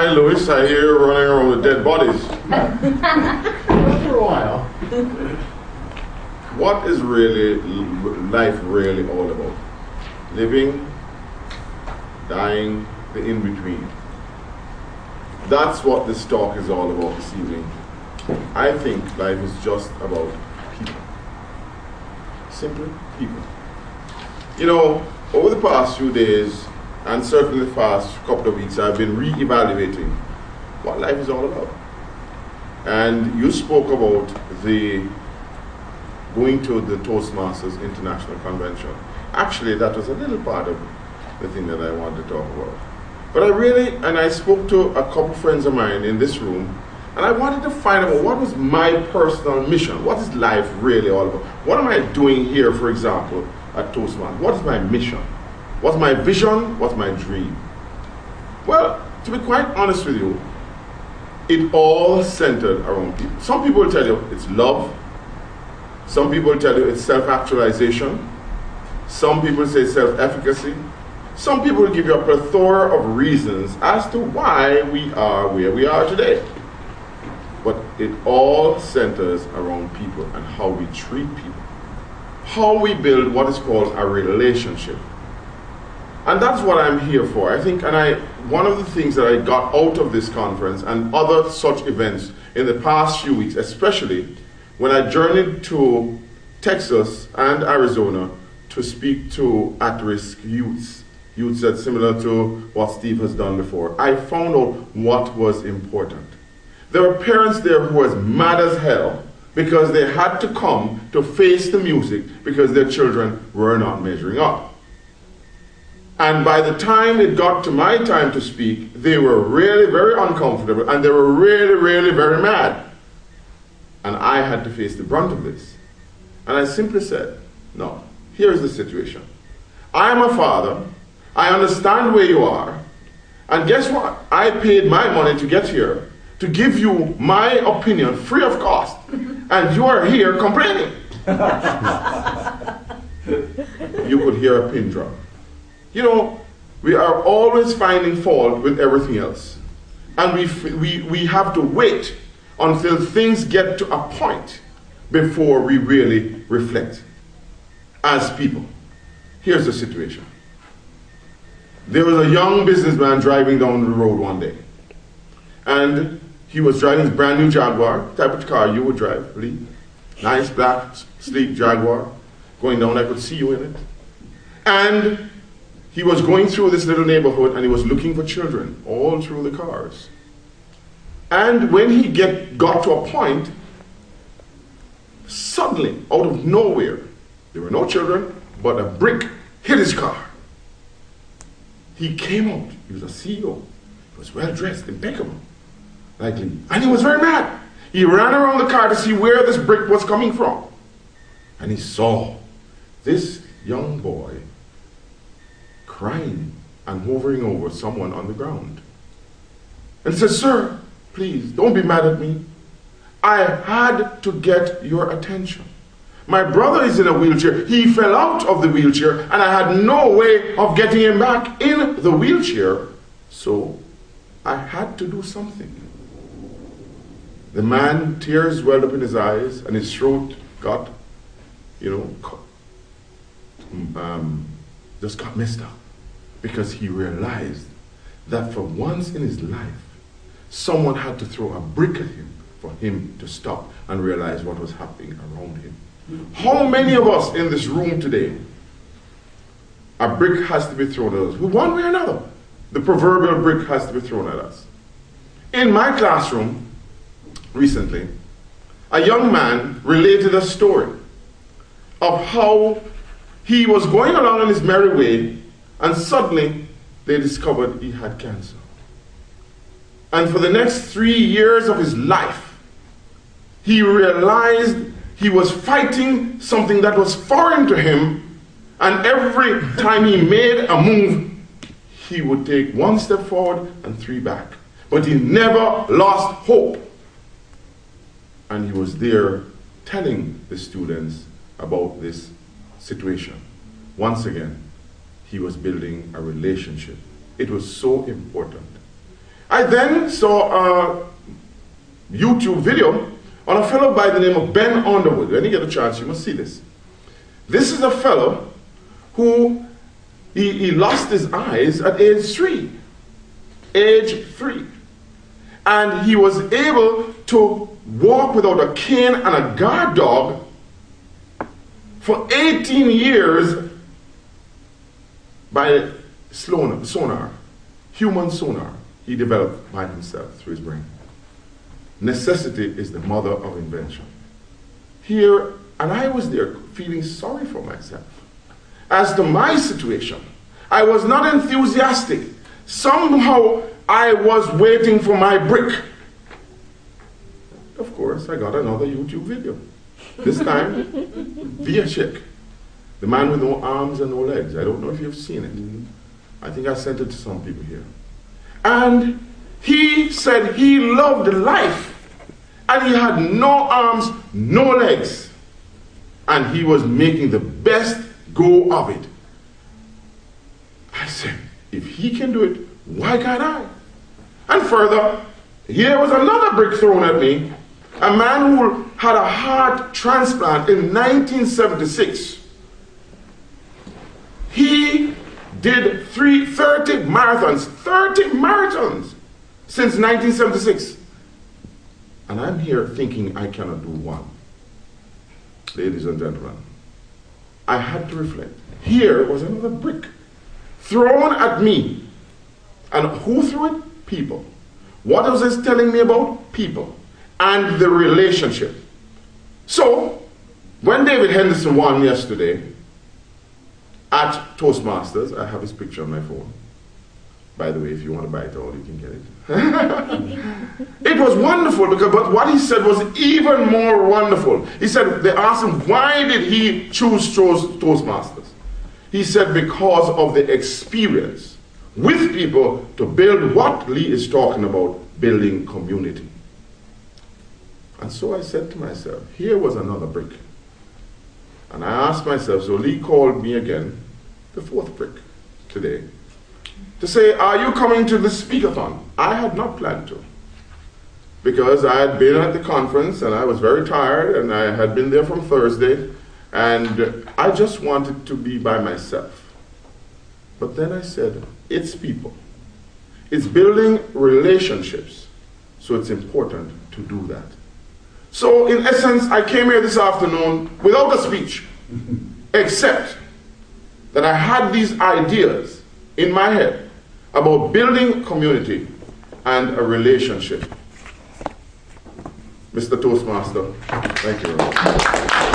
Hi, Louis. I hear you running around with dead bodies. For a while. What is really life really all about? Living, dying, the in-between. That's what this talk is all about this evening. I think life is just about people. Simply people. You know, over the past few days, and certainly the past couple of weeks, I've been re-evaluating what life is all about. And you spoke about the going to the Toastmasters International Convention. Actually, that was a little part of the thing that I wanted to talk about. But I spoke to a couple friends of mine in this room, and I wanted to find out what was my personal mission. What is life really all about? What am I doing here, for example, at Toastmasters? What is my mission? What's my vision? What's my dream? Well, to be quite honest with you, it all centered around people. Some people will tell you it's love. Some people will tell you it's self-actualization. Some people say self-efficacy. Some people will give you a plethora of reasons as to why we are where we are today. But it all centers around people and how we treat people. How we build what is called a relationship. And that's what I'm here for. I think, one of the things that I got out of this conference and other such events in the past few weeks, especially when I journeyed to Texas and Arizona to speak to at-risk youths that's similar to what Steve has done before, I found out what was important. There were parents there who were as mad as hell because they had to come to face the music because their children were not measuring up. And by the time it got to my time to speak, they were really very uncomfortable and they were really, really very mad. And I had to face the brunt of this. And I simply said, no, here's the situation. I am a father. I understand where you are. And guess what? I paid my money to get here to give you my opinion free of cost. And you are here complaining. You could hear a pin drop. You know, we are always finding fault with everything else. And we have to wait until things get to a point before we really reflect as people. Here's the situation. There was a young businessman driving down the road one day. And he was driving his brand new Jaguar, type of car you would drive, Lee. Nice, black, sleek Jaguar. Going down, I could see you in it. And he was going through this little neighborhood and he was looking for children all through the cars. And when he got to a point, suddenly, out of nowhere, there were no children, but a brick hit his car. He came out. He was a CEO. He was well dressed, impeccable, likely. And he was very mad. He ran around the car to see where this brick was coming from. And he saw this young boy crying and hovering over someone on the ground. And said, "Sir, please, don't be mad at me. I had to get your attention. My brother is in a wheelchair. He fell out of the wheelchair and I had no way of getting him back in the wheelchair. So I had to do something." The man, tears welled up in his eyes and his throat got, just got messed up. Because he realized that for once in his life, someone had to throw a brick at him for him to stop and realize what was happening around him. How many of us in this room today, a brick has to be thrown at us? One way or another, the proverbial brick has to be thrown at us. In my classroom, recently, a young man related a story of how he was going along in his merry way and suddenly they discovered he had cancer. And for the next 3 years of his life, he realized he was fighting something that was foreign to him, and every time he made a move, he would take 1 step forward and 3 back. But he never lost hope. And he was there telling the students about this situation. Once again, he was building a relationship. It was so important. I then saw a YouTube video on a fellow by the name of Ben Underwood. When you get a chance, you must see this. This is a fellow who he lost his eyes at age 3. Age 3. And he was able to walk without a cane and a guard dog for 18 years by sonar, human sonar, he developed by himself through his brain. Necessity is the mother of invention. Here, and I was there feeling sorry for myself. As to my situation, I was not enthusiastic. Somehow, I was waiting for my brick. Of course, I got another YouTube video. This time, via check. The man with no arms and no legs. I don't know if you've seen it. I think I sent it to some people here. And he said he loved life. And he had no arms, no legs. And he was making the best go of it. I said, if he can do it, why can't I? And further, here was another brick thrown at me. A man who had a heart transplant in 1976. He did 30 marathons since 1976. And I'm here thinking I cannot do one. Ladies and gentlemen, I had to reflect. Here was another brick thrown at me. And who threw it? People. What was this telling me about? People. And the relationship. So, when David Henderson won yesterday at Toastmasters, I have his picture on my phone. By the way, if you want to buy it all, you can get it. It was wonderful, but what he said was even more wonderful. He said, they asked him, why did he choose Toastmasters? He said, because of the experience with people to build what Lee is talking about, building community. And so I said to myself, here was another brick. And I asked myself, so Lee called me again, the 4th brick today, to say, are you coming to the speakathon? I had not planned to, because I had been at the conference and I was very tired and I had been there from Thursday and I just wanted to be by myself. But then I said, it's people. It's building relationships. So it's important to do that. So in essence, I came here this afternoon without a speech, except that I had these ideas in my head about building community and a relationship. Mr. Toastmaster, thank you very much.